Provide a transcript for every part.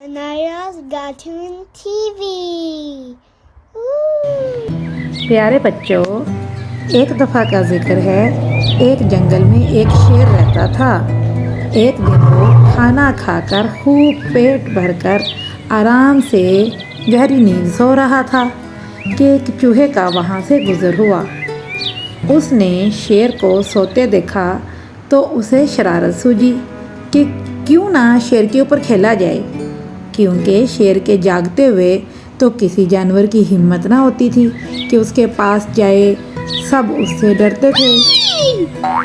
Anaya's Cartoon TV। प्यारे बच्चों, एक दफ़ा का जिक्र है। एक जंगल में एक शेर रहता था। एक दिन वो खाना खाकर खूब पेट भरकर आराम से गहरी नींद सो रहा था कि एक चूहे का वहाँ से गुजर हुआ। उसने शेर को सोते देखा तो उसे शरारत सूझी कि क्यों ना शेर के ऊपर खेला जाए, क्योंकि शेर के जागते हुए तो किसी जानवर की हिम्मत ना होती थी कि उसके पास जाए। सब उससे डरते थे।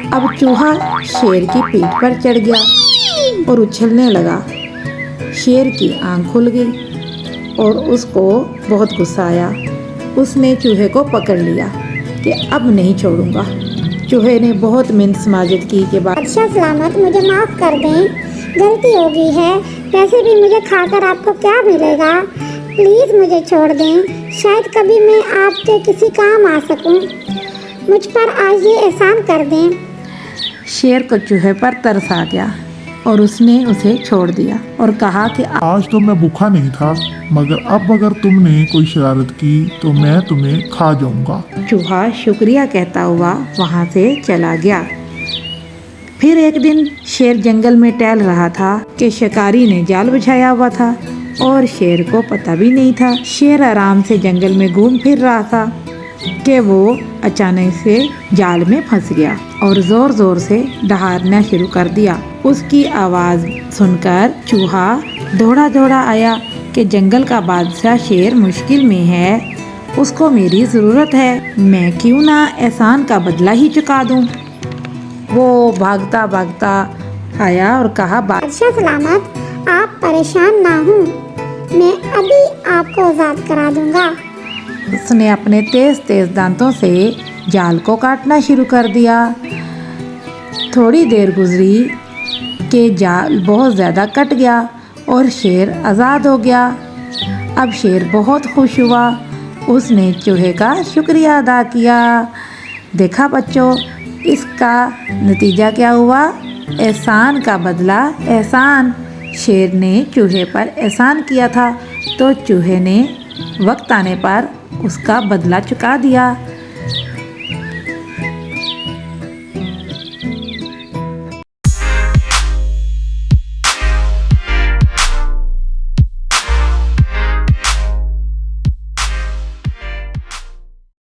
अब चूहा शेर की पीठ पर चढ़ गया और उछलने लगा। शेर की आंख खुल गई और उसको बहुत गुस्सा आया। उसने चूहे को पकड़ लिया कि अब नहीं छोड़ूंगा। चूहे ने बहुत मिन्नत माजिद की के बाद अच्छा सलामत, मुझे माफ़ कर दें, गलती हो गई है। वैसे भी मुझे खाकर आपको क्या मिलेगा? प्लीज़ मुझे छोड़ दें, शायद कभी मैं आपके किसी काम आ सकूं। मुझ पर आज ये एहसान कर दें। शेर को चूहे पर तरस आ गया और उसने उसे छोड़ दिया और कहा कि आज तो मैं भूखा नहीं था, मगर अब अगर तुमने कोई शरारत की तो मैं तुम्हें खा जाऊंगा। चूहा शुक्रिया कहता हुआ वहाँ से चला गया। फिर एक दिन शेर जंगल में टहल रहा था कि शिकारी ने जाल बिछाया हुआ था और शेर को पता भी नहीं था। शेर आराम से जंगल में घूम फिर रहा था कि वो अचानक से जाल में फंस गया और जोर जोर से दहाड़ना शुरू कर दिया। उसकी आवाज़ सुनकर चूहा दौड़ा दौड़ा आया कि जंगल का बादशाह शेर मुश्किल में है, उसको मेरी ज़रूरत है, मैं क्यों ना एहसान का बदला ही चुका दूं। वो भागता भागता आया और कहा, अच्छा सलामत, आप परेशान ना हो, मैं अभी आपको आज़ाद करा दूंगा। उसने अपने तेज तेज दांतों से जाल को काटना शुरू कर दिया। थोड़ी देर गुजरी कि जाल बहुत ज़्यादा कट गया और शेर आज़ाद हो गया। अब शेर बहुत खुश हुआ। उसने चूहे का शुक्रिया अदा किया। देखा बच्चों, इसका नतीजा क्या हुआ? एहसान का बदला एहसान। शेर ने चूहे पर एहसान किया था तो चूहे ने वक्त आने पर उसका बदला चुका दिया।